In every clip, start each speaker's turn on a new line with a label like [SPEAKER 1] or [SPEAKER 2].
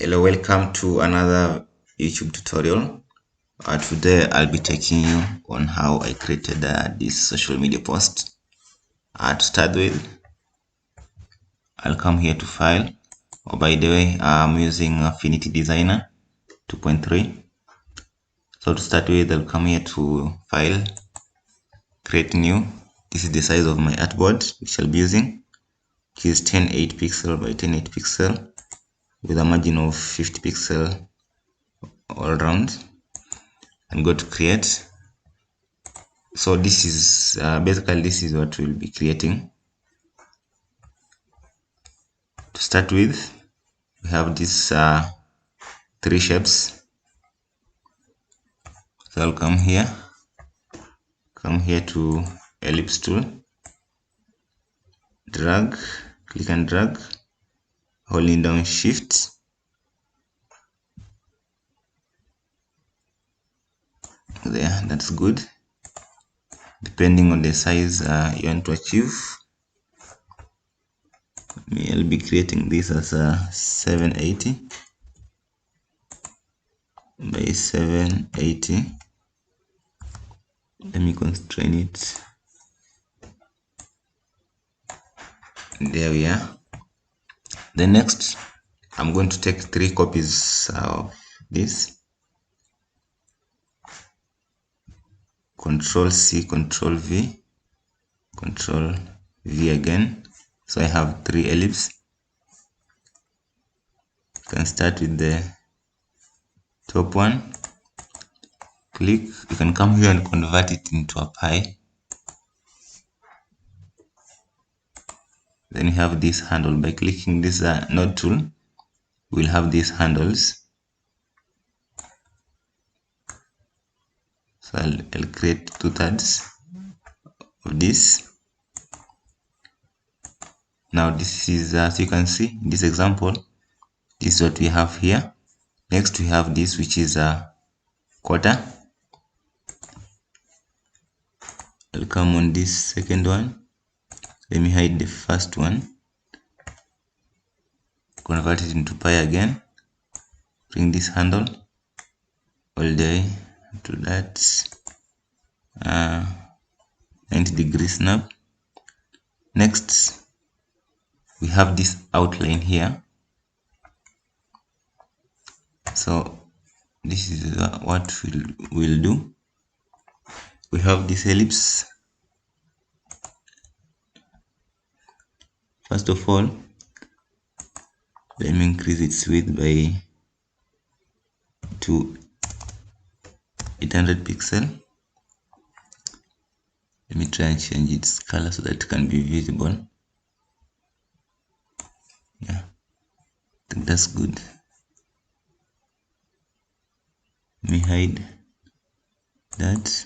[SPEAKER 1] Hello, welcome to another YouTube tutorial. Today I'll be taking you on how I created this social media post. To start with, I'll come here to File. Oh, by the way, I'm using Affinity Designer 2.3. So to start with, I'll come here to File, Create New. This is the size of my artboard which I'll be using, which is 1080 pixel by 1080 pixel with a margin of 50 pixel all around. And go to create. So this is basically this is what we'll be creating. To start with, we have these three shapes. So I'll come here to ellipse tool, drag, click and drag, holding down shift. There, that's good. Depending on the size you want to achieve, I'll be creating this as a 780 by 780. Let me constrain it. There we are. Then next, I'm going to take 3 copies of this. Control C, Control V, Control V again. So I have 3 ellipses. You can start with the top one. Click. You can come here and convert it into a pie. Then you have this handle. By clicking this node tool, we'll have these handles. So I'll create 2/3 of this. Now this is, as you can see in this example, this is what we have here. Next we have this, which is a quarter. I'll come on this second one. Let me hide the first one. Convert it into pi again. Bring this handle all the way to that 90-degree snap. Next, we have this outline here. So this is what we'll do. We have this ellipse. First of all, let me increase its width by 800 pixel. Let me try and change its color so that it can be visible. Yeah, I think that's good. Let me hide that.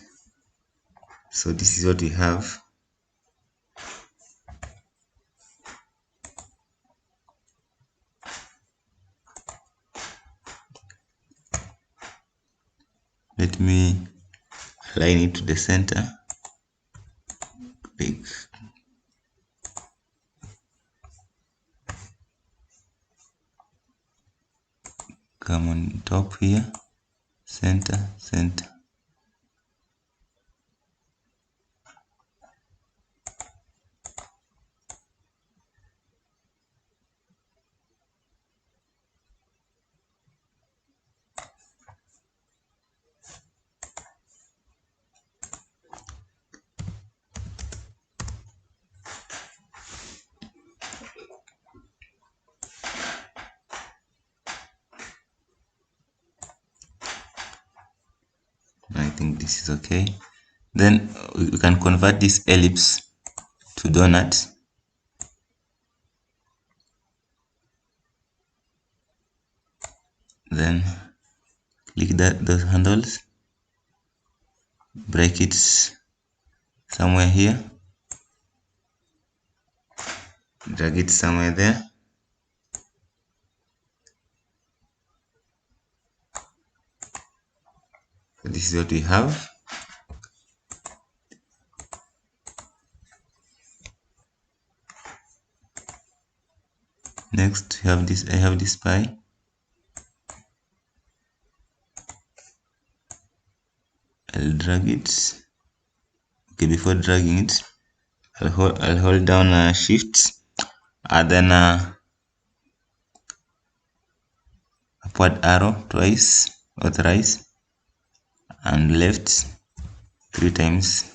[SPEAKER 1] So this is what we have. Let me align it to the center. Click. Come on top here. Center, center. I think this is okay. Then we can convert this ellipse to donut. Then click those handles, break it somewhere here, drag it somewhere there. So this is what we have. Next we have this. I have this pie. I'll drag it. Okay, before dragging it, I'll hold down shift and then upward arrow twice or thrice and left 3 times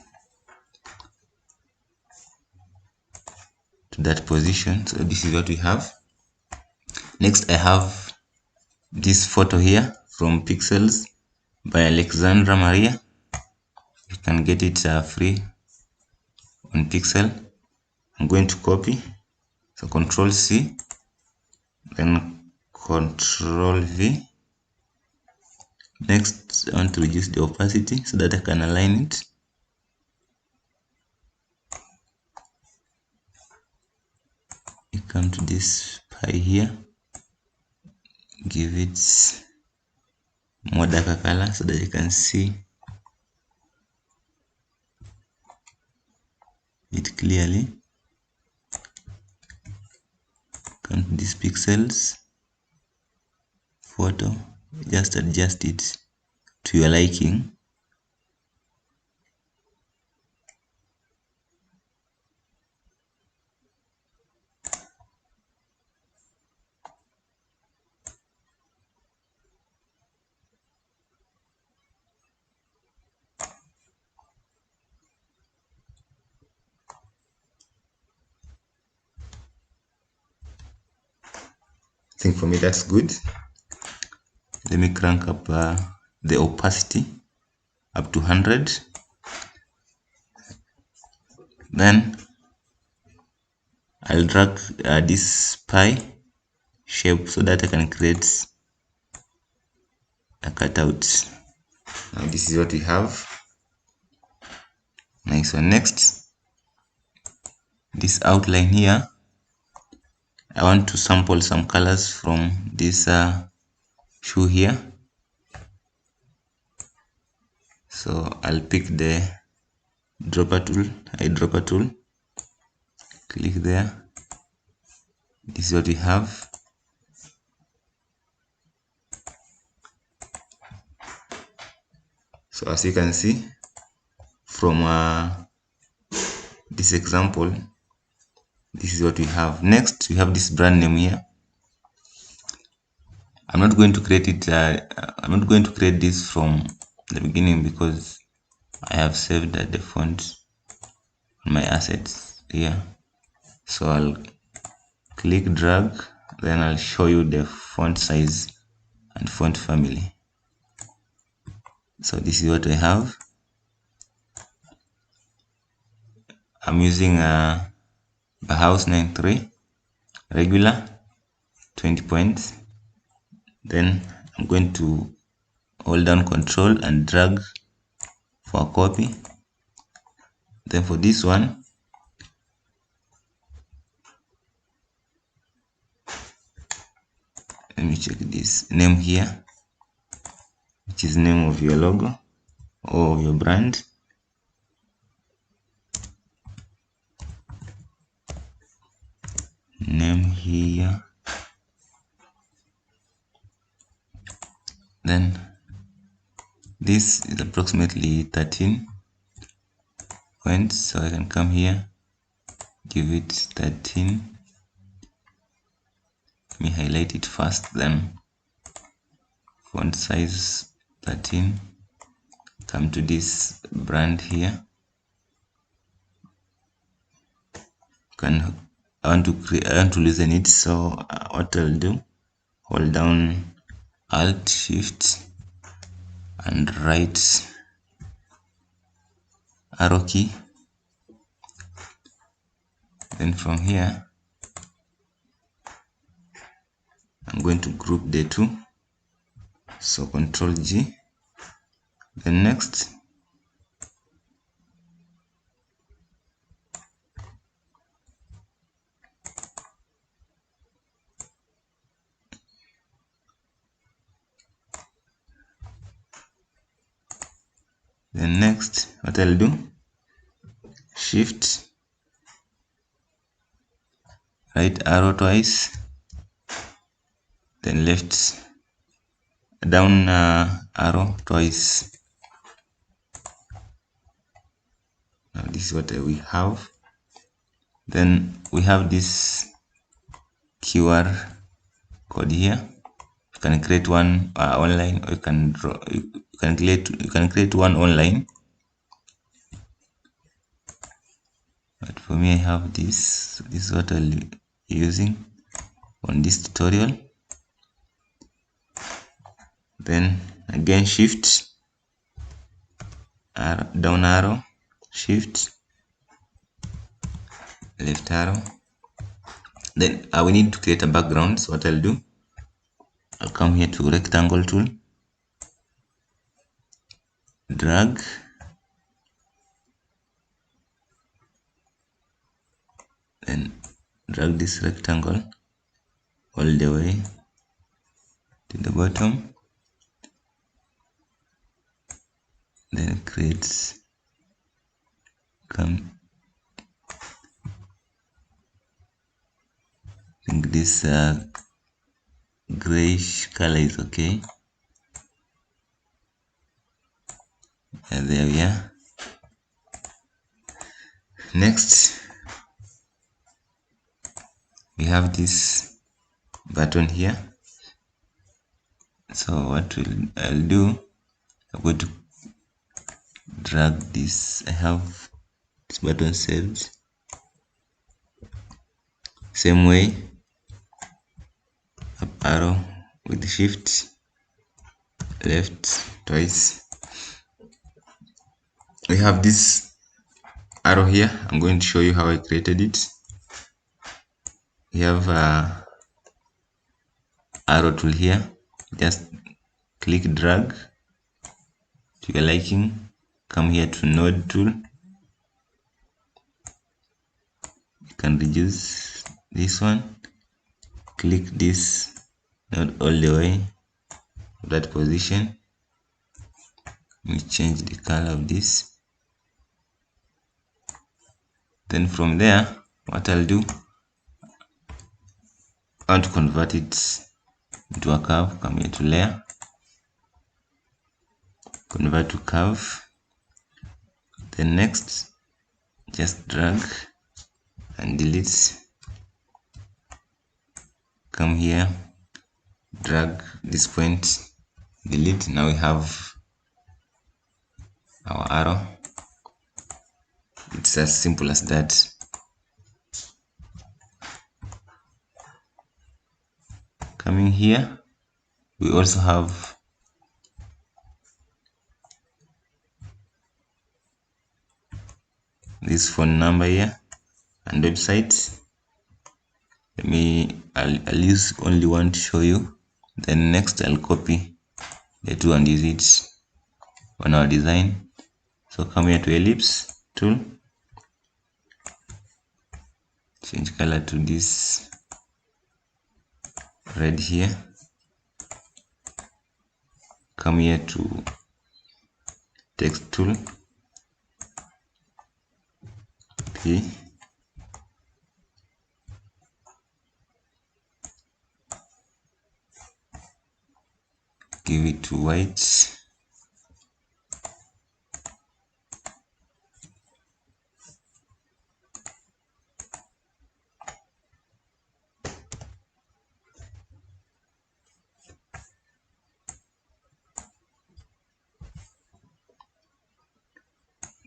[SPEAKER 1] to that position. So this is what we have. Next I have this photo here from Pixels by Alexandra Maria. You can get it free on Pixel. I'm going to copy, so Control C, then Control V. Next I want to reduce the opacity so that I can align it. You come to this pie here, give it more darker color so that you can see it clearly. Come to these pixels photo, just adjust it to your liking. I think for me that's good. Let me crank up the opacity up to 100. Then I'll drag this pie shape so that I can create a cutout. Now this is what we have. Nice one. Next, this outline here, I want to sample some colors from this shoe here. So I'll pick the eyedropper tool, click there. This is what we have. So as you can see from this example, this is what we have. Next, we have this brand name here. I'm not going to create it. I'm not going to create this from the beginning because I have saved the font on my assets here. So I'll click drag, then I'll show you the font size and font family. So this is what I have. I'm using Bauhaus 93 regular 20 points. Then I'm going to hold down Control and drag for a copy. Then for this one, let me check this name here, which is name of your logo or your brand. Name here. Then this is approximately 13 points, so I can come here, give it 13. Let me highlight it first, then font size 13. Come to this brand here. I want to loosen it, so what I'll do, hold down Alt Shift and right arrow key. Then from here I'm going to group the two, so Control G. Then next, what I'll do, Shift right arrow twice, then left down arrow twice. Now this is what we have. Then we have this QR code here. You can create one online, or you can create one online. But for me, I have this. This is what I'll be using on this tutorial. Then again, shift, down arrow, shift, left arrow. Then we need to create a background. So what I'll do, I'll come here to rectangle tool, drag, then drag this rectangle all the way to the bottom, then create, I think this grayish color is okay. And there we are. Next, we have this button here. So what I'll do, I'm going to drag this. I have this button saved. Same way, up arrow with shift, left twice. We have this arrow here. I'm going to show you how I created it. We have arrow tool here. Just click drag to your liking. Come here to node tool. You can reduce this one. Click this node all the way to that position. Let me change the color of this. Then from there, what I'll do, I want to convert it into a curve. Come here to layer, convert to curve. Then next, just drag and delete. Come here, drag this point, delete. Now we have our arrow. It's as simple as that. Coming here, we also have this phone number here and website. I'll use only one to show you. Then next, I'll copy the two and use it on our design. So come here to ellipse tool, change color to this red here. Come here to text tool, P, give it to white.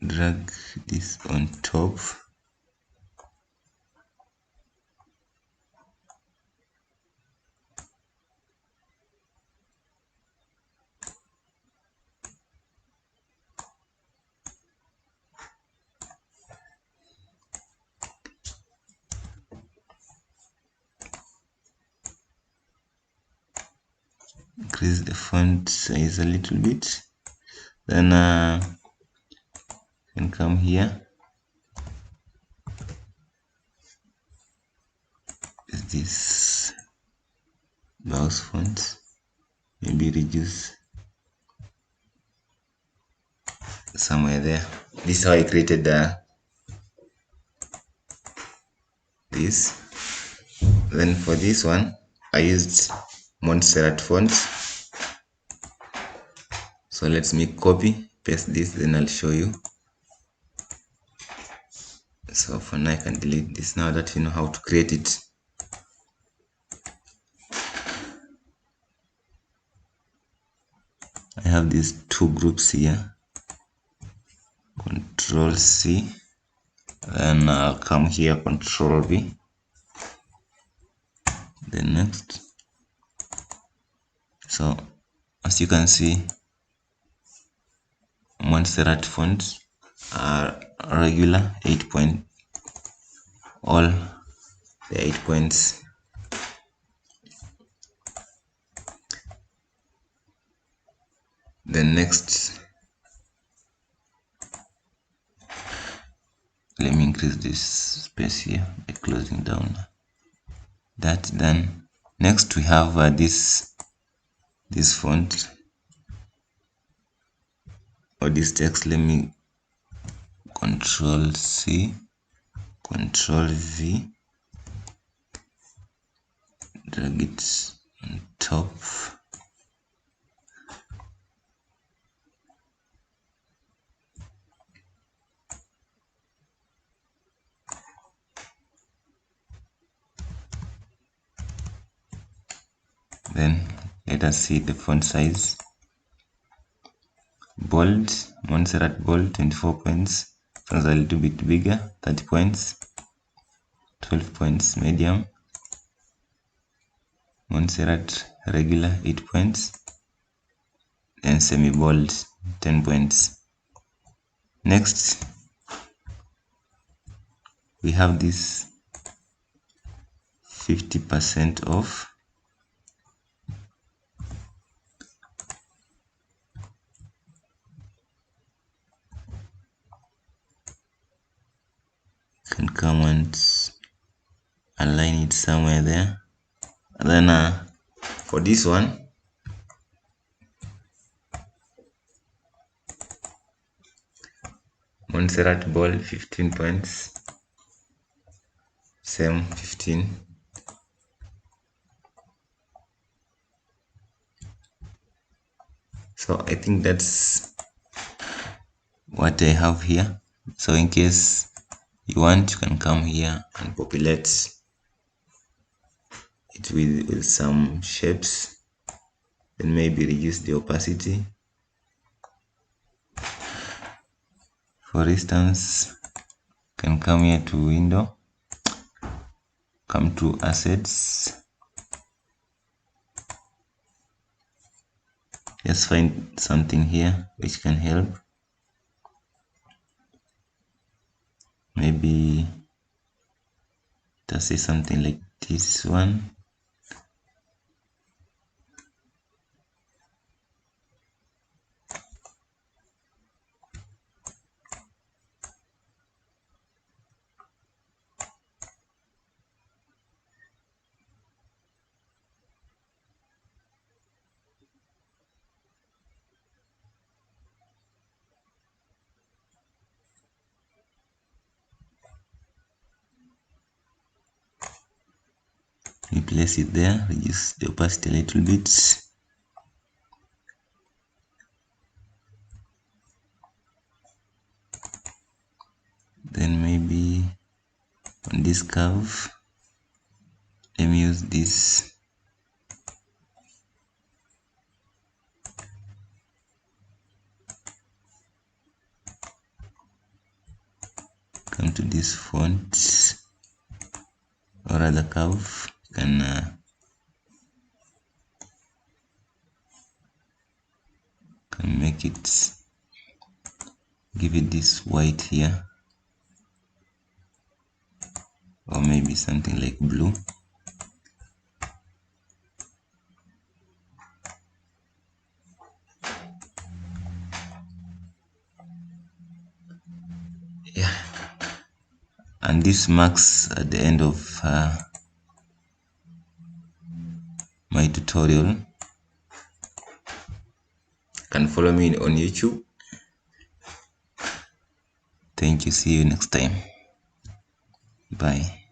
[SPEAKER 1] Drag this on top. Increase the font size a little bit. Then can come here. Is this mouse font? Maybe reduce somewhere there. This is how I created this. Then for this one, I used Montserrat font. So let me copy, paste this, then I'll show you. So for now I can delete this now that you know how to create it. I have these two groups here. Control C, then I'll come here, Control V. Then next. So as you can see, Montserrat fonts are regular 8 point, all the 8 points. Then next, let me increase this space here by closing down that. Then next we have this font or this text. Let me Control C, Control V, drag it on top. Then let us see the font size. Bold, Montserrat bold, 24 points. Sounds a little bit bigger, 30 points. 12 points, medium. Montserrat regular, 8 points. And semi-bold, 10 points. Next, we have this 50% off. Can come and align it somewhere there. And then for this one, Montserrat bold, 15 points, same 15. So I think that's what I have here. So in case you want, you can come here and populate it with some shapes, then maybe reduce the opacity. For instance, you can come here to window, come to assets, just find something here which can help. Maybe just say something like this one. We place it there, reduce the opacity a little bit. Then maybe on this curve, let me use this. Come to this font or other curve, you can make it, give it this white here, or maybe something like blue. Yeah, and this marks at the end of my tutorial. You can follow me on YouTube. Thank you. See you next time. Bye.